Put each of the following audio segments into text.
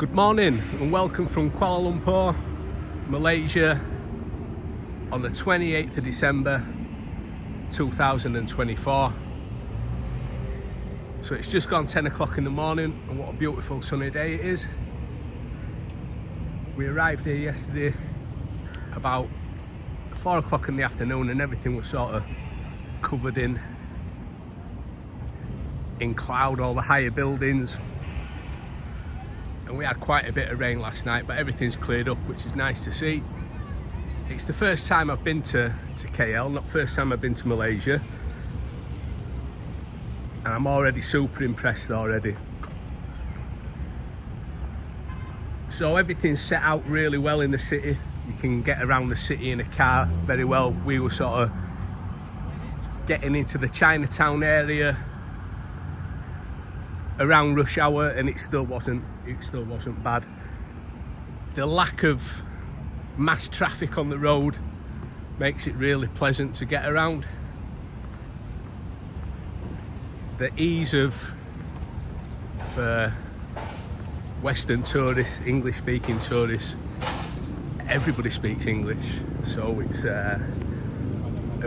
Good morning and welcome from Kuala Lumpur, Malaysia on the 28th of December 2024. So it's just gone 10 o'clock in the morning and what a beautiful sunny day it is. We arrived here yesterday about 4 o'clock in the afternoon and everything was sort of covered in cloud, all the higher buildings. And we had quite a bit of rain last night, but everything's cleared up, which is nice to see. It's the first time I've been to KL, not the first time I've been to Malaysia. And I'm already super impressed already. So everything's set out really well in the city. You can get around the city in a car very well. We were sort of getting into the Chinatown area around rush hour and it still wasn't bad. The lack of mass traffic on the road makes it really pleasant to get around. The ease of for Western tourists, English speaking tourists, everybody speaks English, so it's a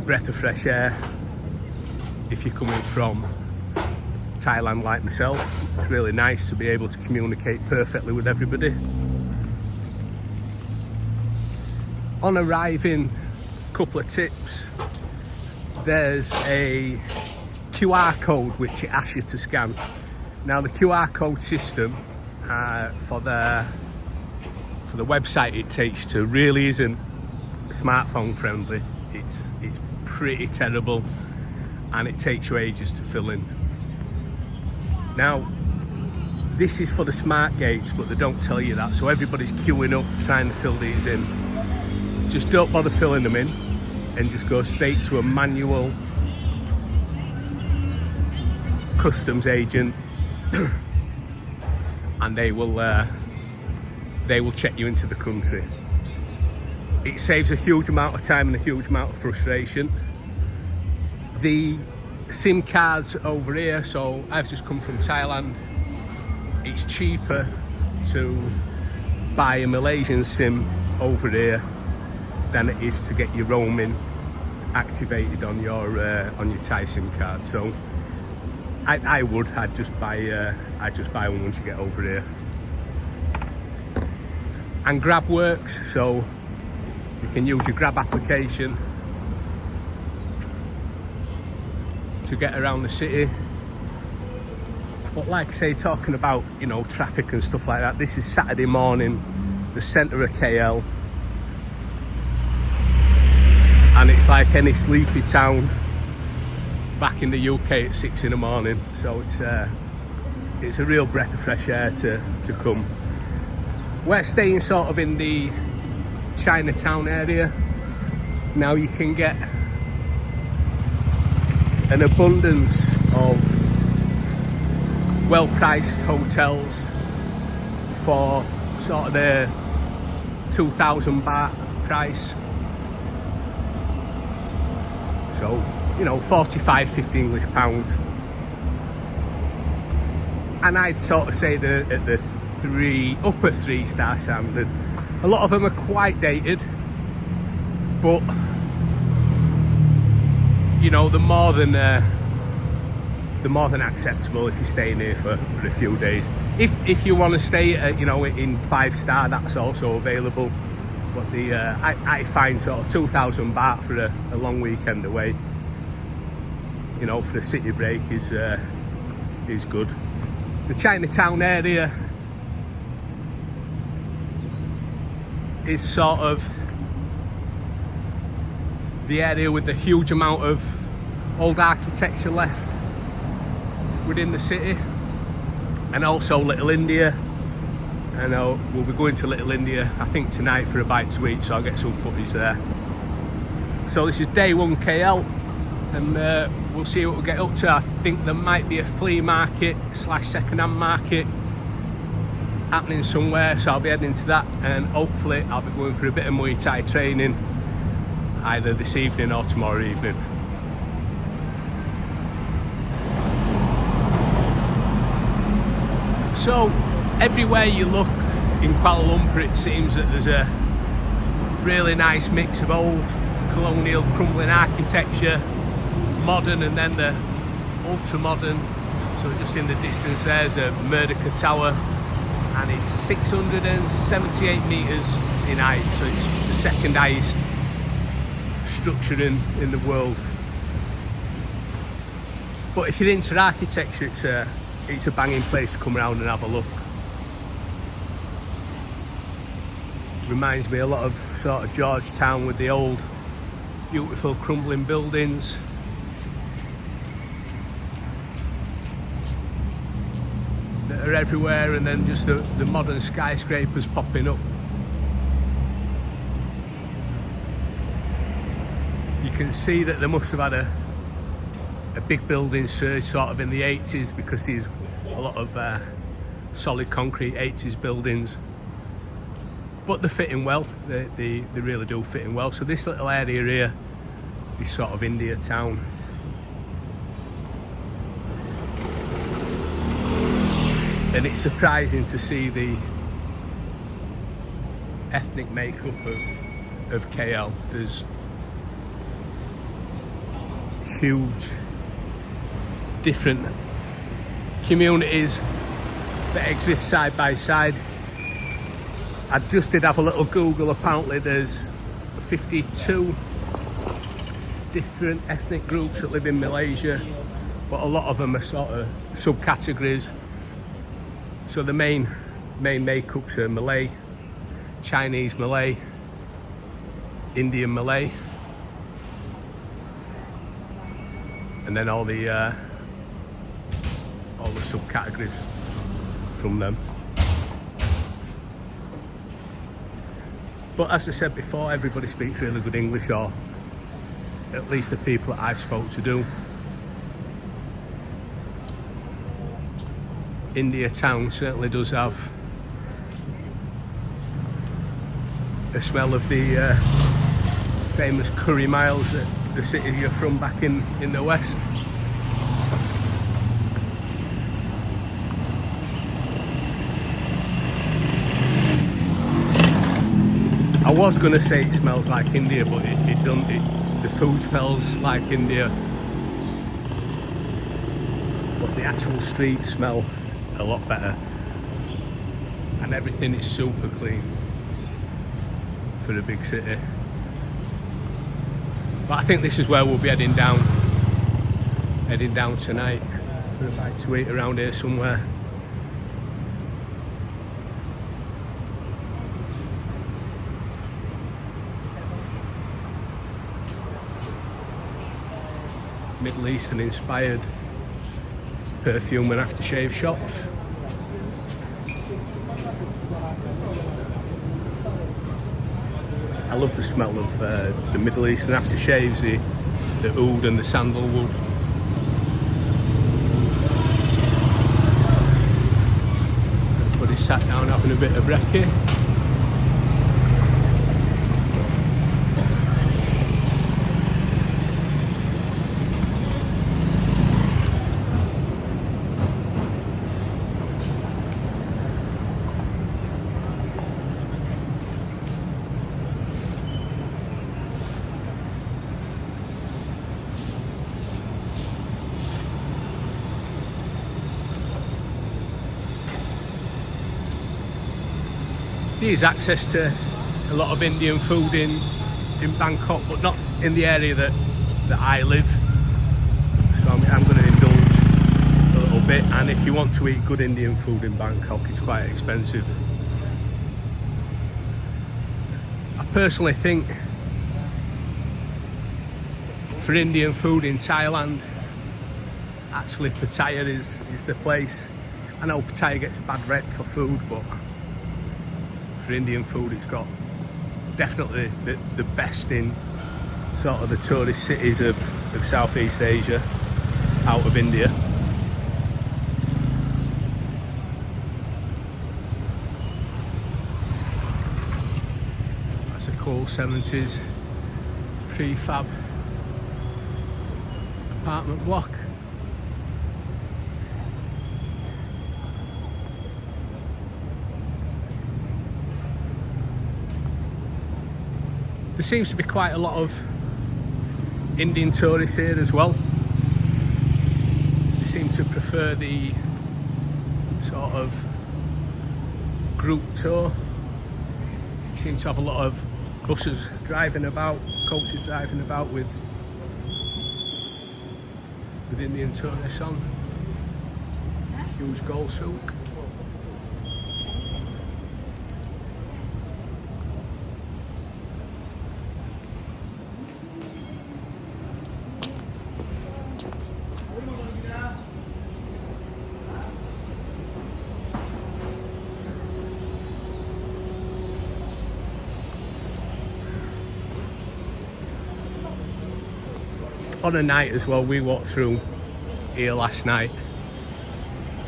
breath of fresh air if you're coming from Thailand like myself. It's really nice to be able to communicate perfectly with everybody. On arriving, a couple of tips. There's a QR code which it asks you to scan. Now the QR code system for the website it takes to really isn't smartphone friendly. It's pretty terrible and it takes you ages to fill in. Now, this is for the smart gates, but they don't tell you that, so everybody's queuing up trying to fill these in. Just don't bother filling them in and just go straight to a manual customs agent and they will check you into the country. It saves a huge amount of time and a huge amount of frustration. The SIM cards over here, so I've just come from Thailand. It's cheaper to buy a Malaysian SIM over here than it is to get your roaming activated on your Thai SIM card. So I'd just buy one once you get over here. And Grab works, so you can use your Grab application to get around the city. But like I say, talking about, you know, traffic and stuff like that, this is Saturday morning, the centre of KL, and it's like any sleepy town back in the UK at 6 in the morning. So it's a real breath of fresh air to come. We're staying sort of in the Chinatown area. Now you can get an abundance of well-priced hotels for sort of the 2,000 baht price. So, you know, 45, 50 English pounds. And I'd sort of say that at the upper 3-star standard. A lot of them are quite dated, but you know, the more than acceptable if you're staying here for a few days. If you want to stay at, you know, in 5-star, that's also available. But I find sort of 2,000 baht for a long weekend away, you know, for a city break is good. The Chinatown area is sort of the area with the huge amount of old architecture left within the city, and also Little India. I know we'll be going to Little India, I think tonight, for a bite to eat, so I'll get some footage there. So this is day one KL, and we'll see what we'll get up to. I think there might be a flea market / second-hand market happening somewhere, so I'll be heading to that, and hopefully I'll be going for a bit of Muay Thai training either this evening or tomorrow evening. So Everywhere you look in Kuala Lumpur, it seems that there's a really nice mix of old colonial crumbling architecture, modern, and then the ultra modern. So just in the distance there's the Merdeka Tower, and it's 678 metres in height, so it's the second highest structure in the world. But if you're into architecture, it's a banging place to come around and have a look. Reminds me a lot of sort of Georgetown with the old beautiful crumbling buildings. That are everywhere, and then just the modern skyscrapers popping up. You can see that they must have had a big building surge sort of in the 80s, because there's a lot of solid concrete 80s buildings. But they're fitting well, they really do fit in well. So this little area here is sort of India town. And it's surprising to see the ethnic makeup of KL. There's huge different communities that exist side by side. I just did have a little Google. Apparently there's 52 different ethnic groups that live in Malaysia, but a lot of them are sort of subcategories. So the main makeups are Malay, Chinese Malay, Indian Malay, and then all the subcategories from them. But as I said before, everybody speaks really good English, or at least the people that I've spoke to do. India town certainly does have a smell of the famous curry miles that the city you're from back in the west. I was going to say it smells like India, but it doesn't. The food smells like India, but the actual streets smell a lot better, and everything is super clean for a big city. But I think this is where we'll be heading down tonight for a bite to eat around here somewhere. Middle Eastern inspired perfume and aftershave shops. I love the smell of the Middle Eastern aftershaves, the oud and the sandalwood. Everybody sat down having a bit of brekkie. There's access to a lot of Indian food in Bangkok, but not in the area that I live. So I'm going to indulge a little bit. And if you want to eat good Indian food in Bangkok, it's quite expensive. I personally think for Indian food in Thailand, actually Pattaya is the place. I know Pattaya gets a bad rep for food, but for Indian food, it's got definitely the best in sort of the tourist cities of Southeast Asia, out of India. That's a cool 70s prefab apartment block. There seems to be quite a lot of Indian tourists here as well. They seem to prefer the sort of group tour. You seem to have a lot of buses driving about, coaches driving about with Indian tourists on. Huge gold souk. On a night as well, we walked through here last night,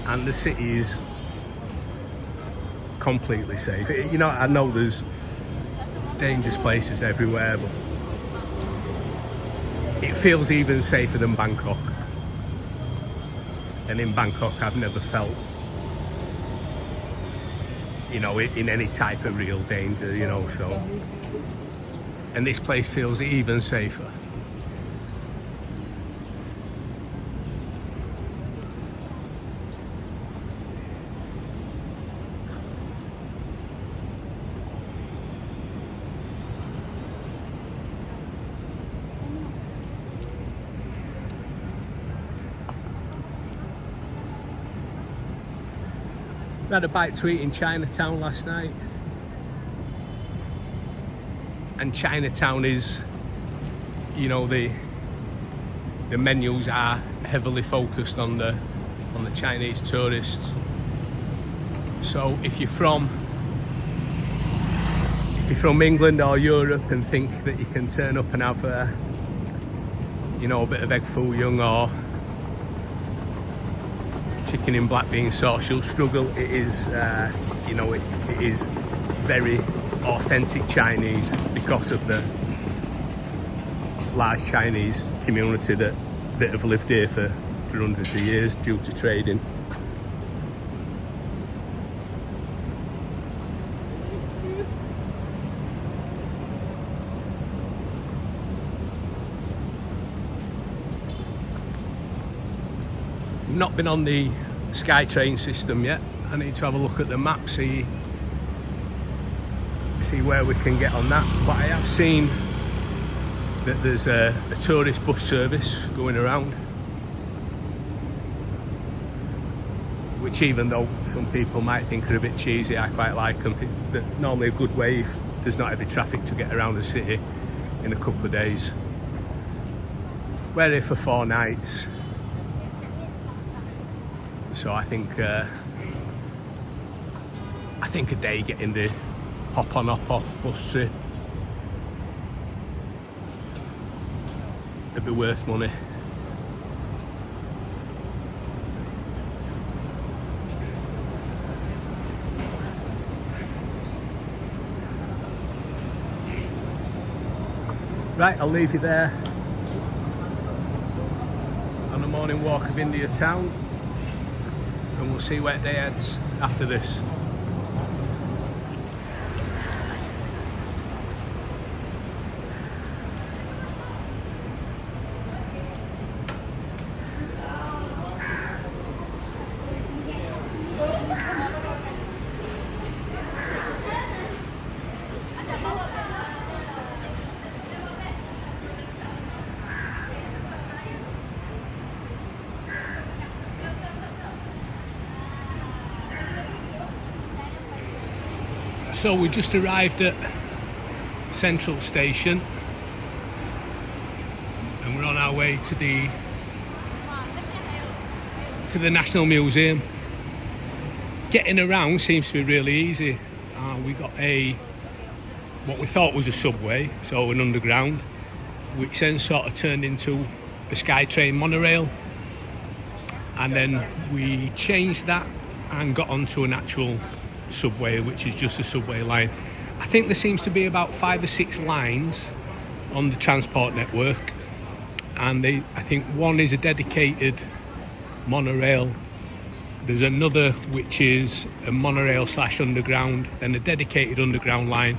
and the city is completely safe. You know, I know there's dangerous places everywhere, but it feels even safer than Bangkok. And in Bangkok, I've never felt, you know, in any type of real danger, you know, so. And this place feels even safer. We had a bite to eat in Chinatown last night, and Chinatown is, you know, the menus are heavily focused on the Chinese tourists. So if you're from England or Europe and think that you can turn up and have you know, a bit of egg foo young or chicken in black bean sauce, you'll struggle. It is, you know, it is very authentic Chinese because of the large Chinese community that have lived here for hundreds of years due to trading. Not been on the SkyTrain system yet. I need to have a look at the map, see where we can get on that. But I have seen that there's a tourist bus service going around, which, even though some people might think are a bit cheesy, I quite like them. They're normally a good way if there's not heavy traffic to get around the city in a couple of days. We're here for 4 nights. So I think a day getting the hop on hop off bus trip would be worth money. Right, I'll leave you there on a morning walk of India town, and we'll see where day heads after this. So we just arrived at Central Station and we're on our way to the National Museum. Getting around seems to be really easy. We got what we thought was a subway, so an underground, which then sort of turned into a SkyTrain monorail, and then we changed that and got onto an actual subway, which is just a subway line. I think there seems to be about 5 or 6 lines on the transport network, and I think one is a dedicated monorail. There's another which is a monorail / underground, then a dedicated underground line,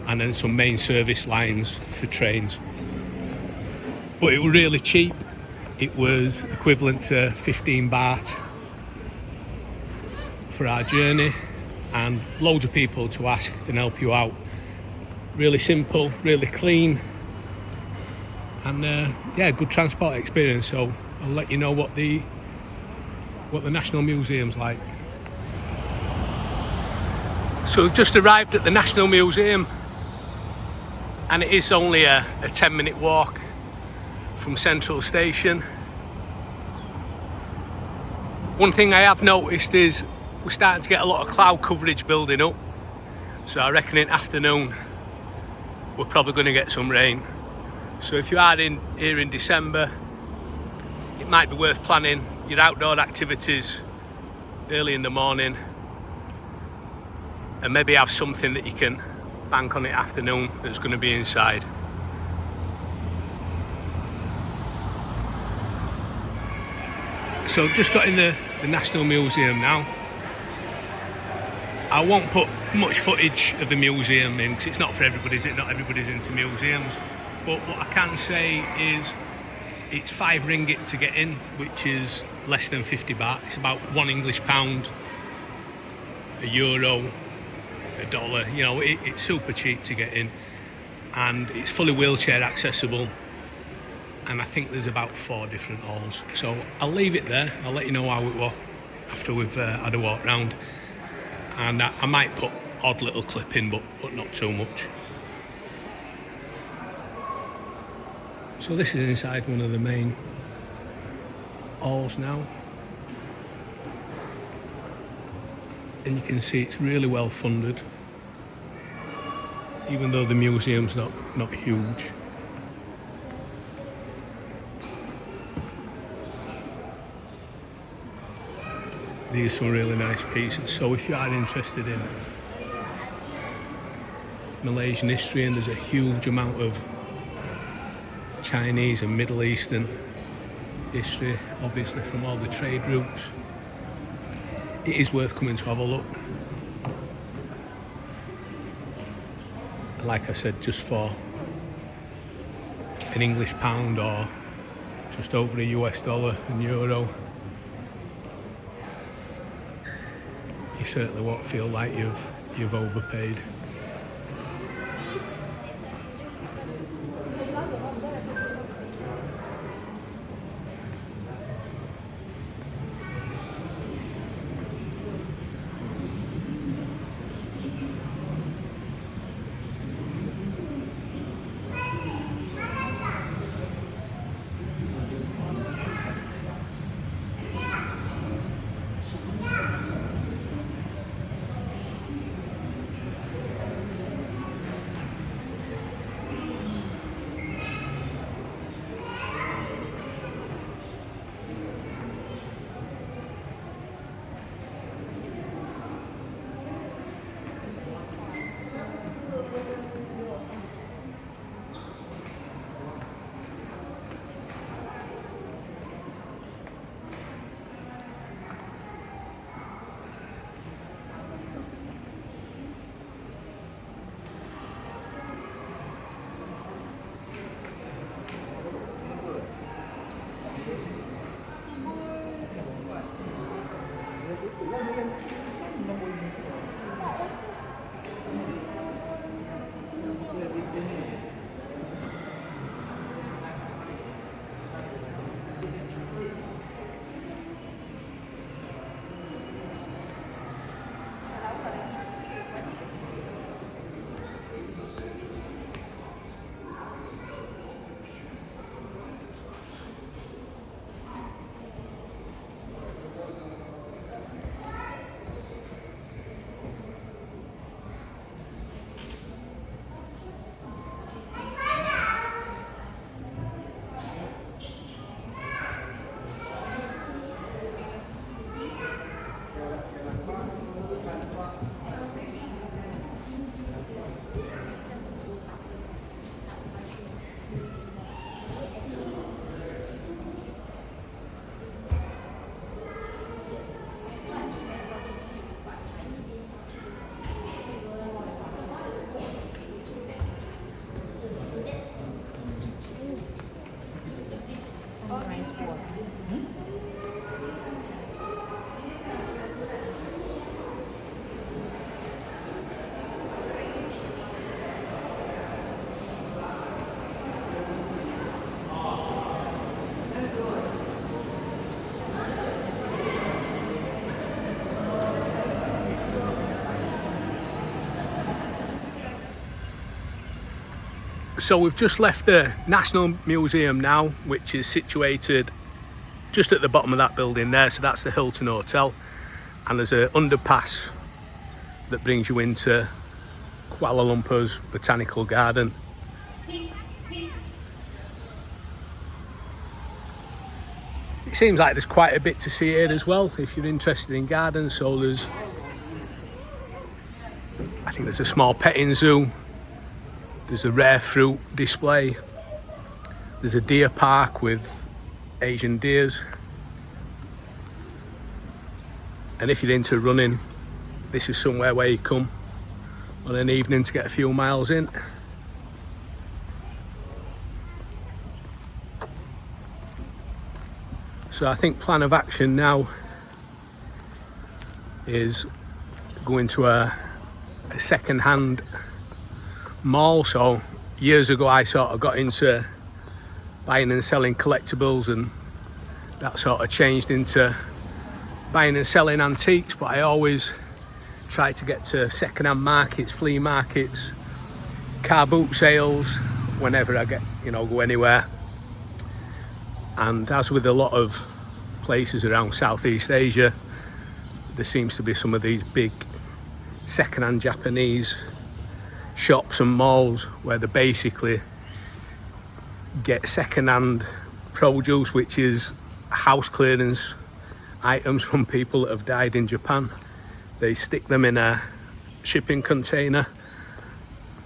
and then some main service lines for trains. But it was really cheap. It was equivalent to 15 baht for our journey, and loads of people to ask and help you out. Really simple, really clean, and yeah, good transport experience. So I'll let you know what the National Museum's like. So we've just arrived at the National Museum, and it is only a 10-minute walk from Central Station. One thing I have noticed is we're starting to get a lot of cloud coverage building up, so I reckon in afternoon we're probably going to get some rain. So if you are here in December, it might be worth planning your outdoor activities early in the morning, and maybe have something that you can bank on the afternoon that's going to be inside. So I've just got in the National Museum now. I won't put much footage of the museum in because it's not for everybody, is it? Not everybody's into museums. But what I can say is it's 5 ringgit to get in, which is less than 50 baht. It's about £1 English, €1, $1. You know, it's super cheap to get in, and it's fully wheelchair accessible. And I think there's about 4 different halls. So I'll leave it there. I'll let you know how it was after we've had a walk round. And I might put odd little clip in, but not too much. So this is inside one of the main halls now. And you can see it's really well funded, even though the museum's not huge. These are some really nice pieces. So if you are interested in Malaysian history, and there's a huge amount of Chinese and Middle Eastern history, obviously from all the trade routes, it is worth coming to have a look. Like I said, just for an English pound or just over a US dollar and euro, you certainly won't feel like you've overpaid. So we've just left the National Museum now, which is situated just at the bottom of that building there. So that's the Hilton Hotel, and there's an underpass that brings you into Kuala Lumpur's Botanical Garden. It seems like there's quite a bit to see here as well if you're interested in gardens. So I think there's a small petting zoo. There's a rare fruit display. There's a deer park with Asian deers. And if you're into running, this is somewhere where you come on an evening to get a few miles in. So I think plan of action now is going to a second-hand mall. So years ago I sort of got into buying and selling collectibles, and that sort of changed into buying and selling antiques, but I always try to get to second-hand markets, flea markets, car boot sales whenever I get, go anywhere. And as with a lot of places around Southeast Asia, there seems to be some of these big second-hand Japanese shops and malls where they basically get second-hand produce, which is house clearance items from people that have died in Japan. They stick them in a shipping container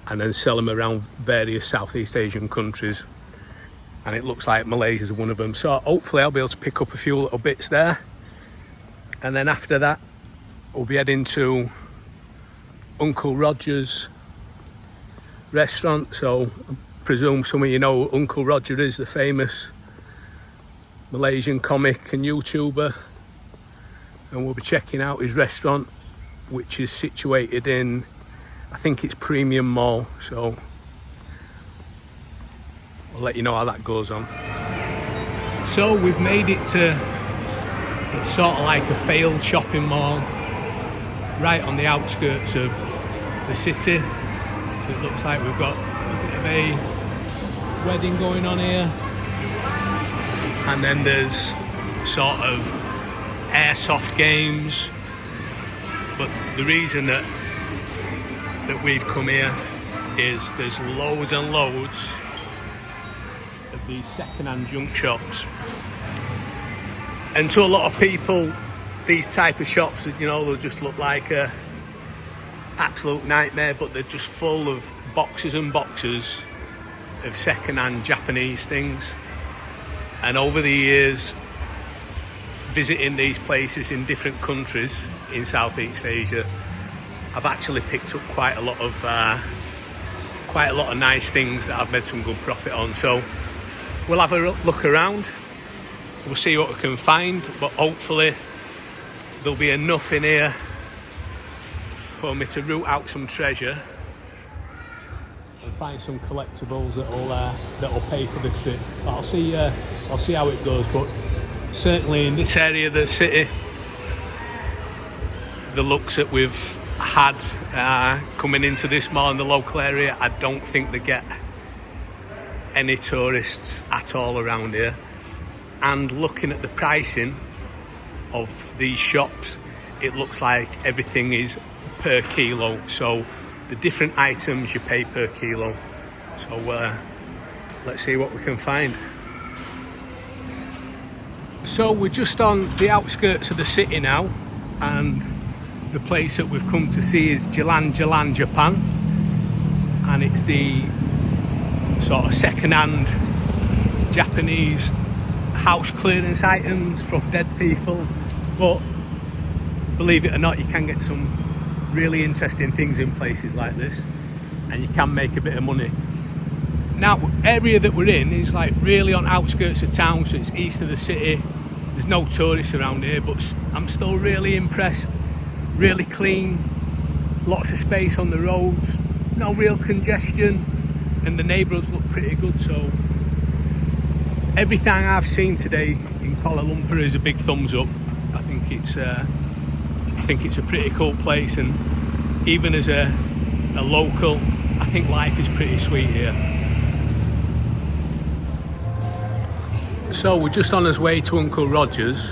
and then sell them around various Southeast Asian countries, and it looks like Malaysia is one of them. So hopefully I'll be able to pick up a few little bits there, and then after that we'll be heading to Uncle Rodger's restaurant. So I presume some of you know who Uncle Rodger is, the famous Malaysian comic and YouTuber, and we'll be checking out his restaurant, which is situated in, I think it's Premium Mall. So I'll let you know how that goes on. So we've made it to, it's sort of like a failed shopping mall right on the outskirts of the city. So it looks like we've got a bit of a wedding going on here, and then there's sort of airsoft games. But the reason that we've come here is there's loads and loads of these second-hand junk shops, and to a lot of people these type of shops, they'll just look like a absolute nightmare, but they're just full of boxes and boxes of second-hand Japanese things. And over the years, visiting these places in different countries in Southeast Asia, I've actually picked up quite a lot of nice things that I've made some good profit on. So we'll have a look around, we'll see what we can find, but hopefully there'll be enough in here for me to root out some treasure and find some collectibles that'll pay for the trip. But I'll see how it goes. But certainly in this area of the city, the looks that we've had coming into this mall in the local area, I don't think they get any tourists at all around here. And looking at the pricing of these shops, it looks like everything is per kilo. So the different items you pay per kilo. So let's see what we can find. So we're just on the outskirts of the city now, and the place that we've come to see is Jalan Japan, and it's the sort of second-hand Japanese house clearance items from dead people. But believe it or not, you can get some really interesting things in places like this, and you can make a bit of money. Now, area that we're in is like really on outskirts of town, so it's east of the city. There's no tourists around here, but I'm still really impressed. Really clean, lots of space on the roads, no real congestion, and the neighbourhoods look pretty good. So everything I've seen today in Kuala Lumpur is a big thumbs up. I think it's a pretty cool place, and even as a local, I think life is pretty sweet here. So we're just on our way to Uncle Rodger's,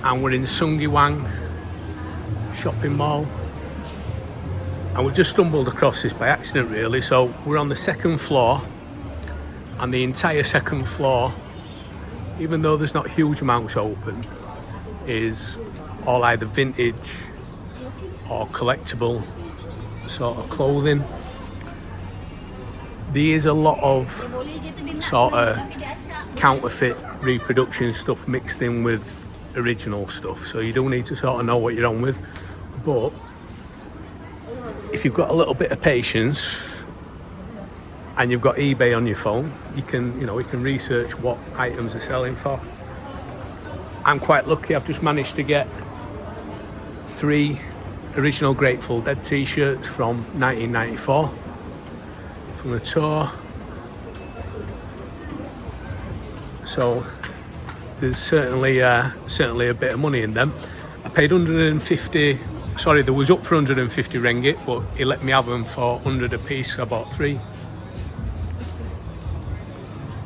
and we're in Sungiwang shopping mall, and we just stumbled across this by accident really. So we're on the second floor, and the entire second floor, even though there's not huge amounts open, is all either vintage or collectible sort of clothing. There is a lot of sort of counterfeit reproduction stuff mixed in with original stuff, so you do need to sort of know what you're on with. But if you've got a little bit of patience and you've got eBay on your phone, you can research what items are selling for. I'm quite lucky. I've just managed to get 3 original Grateful Dead t-shirts from 1994 from the tour. So there's certainly a bit of money in them. I paid 150. Sorry, there was up for 150 ringgit, but he let me have them for 100 a piece. So I bought 3.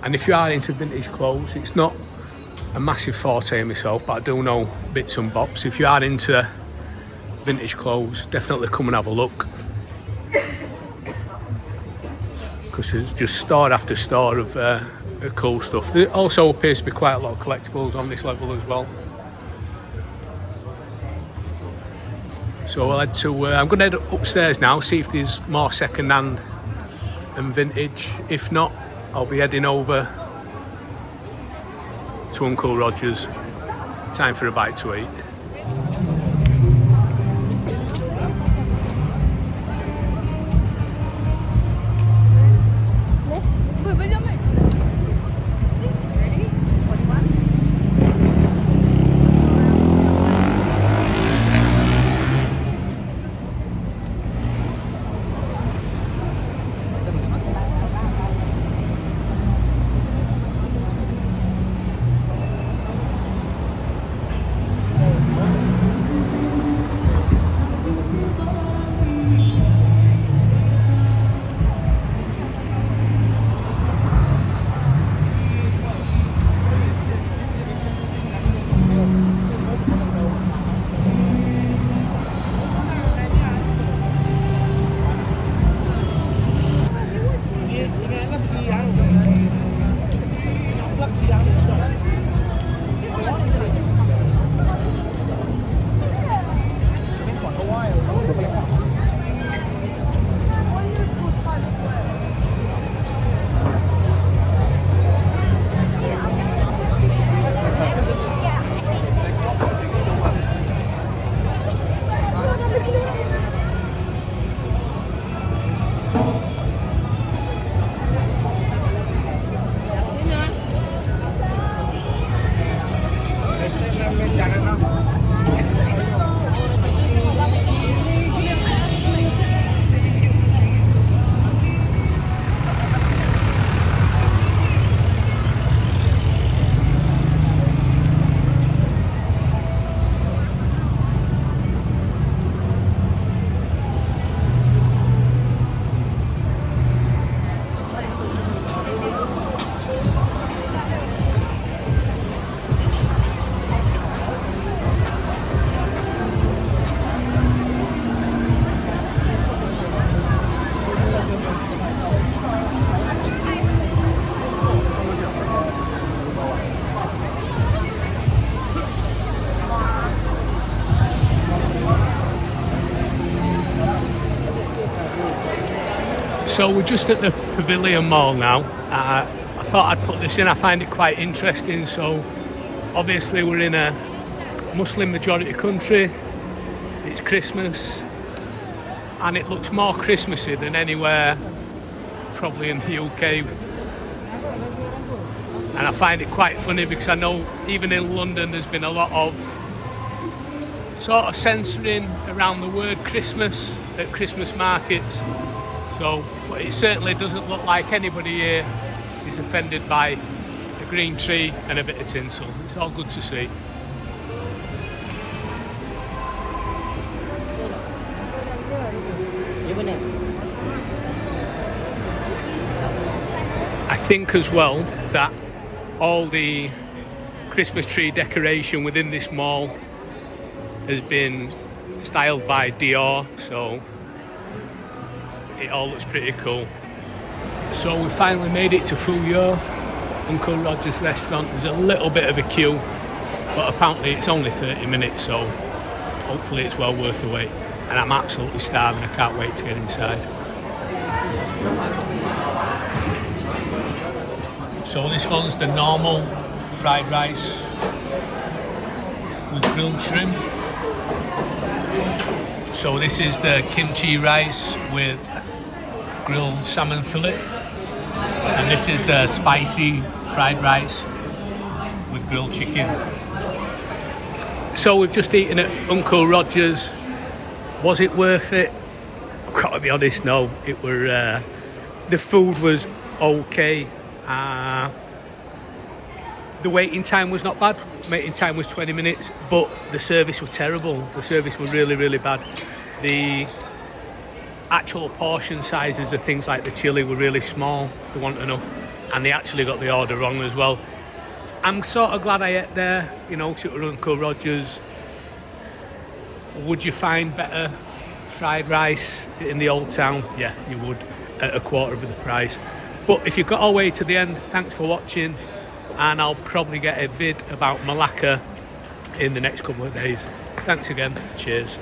And if you are into vintage clothes, it's not a massive forte myself, but I do know bits and bobs. If you are into vintage clothes, definitely come and have a look, because there's just store after store of cool stuff. There also appears to be quite a lot of collectibles on this level as well. So I'll head to, I'm going to head upstairs now, see if there's more second hand and vintage. If not, I'll be heading over to Uncle Rodger's. Time for a bite to eat. So we're just at the Pavilion Mall now. I thought I'd put this in. I find it quite interesting. So obviously we're in a Muslim majority country. It's Christmas, and it looks more Christmassy than anywhere probably in the UK. And I find it quite funny because I know even in London there's been a lot of sort of censoring around the word Christmas at Christmas markets. So, but it certainly doesn't look like anybody here is offended by a green tree and a bit of tinsel. It's all good to see. I think as well that all the Christmas tree decoration within this mall has been styled by Dior, so it all looks pretty cool. So we finally made it to Fuyo, Uncle Rodger's restaurant. There's a little bit of a queue, but apparently it's only 30 minutes, so hopefully it's well worth the wait. And I'm absolutely starving, I can't wait to get inside. So this one's the normal fried rice with grilled shrimp. So this is the kimchi rice with grilled salmon fillet. And this is the spicy fried rice with grilled chicken. So we've just eaten at Uncle Rodger's. Was it worth it? I've got to be honest, no. It were the food was okay. The waiting time was not bad. Waiting time was 20 minutes, but the service was terrible. The service was really, really bad. The actual portion sizes of things like the chili were really small. There weren't enough, and they actually got the order wrong as well. I'm sort of glad I ate there, you know, to Uncle Rodger's. Would you find better fried rice in the old town? Yeah, you would, at a quarter of the price. But if you've got all the way to the end, thanks for watching, and I'll probably get a vid about Malacca in the next couple of days. Thanks again, cheers.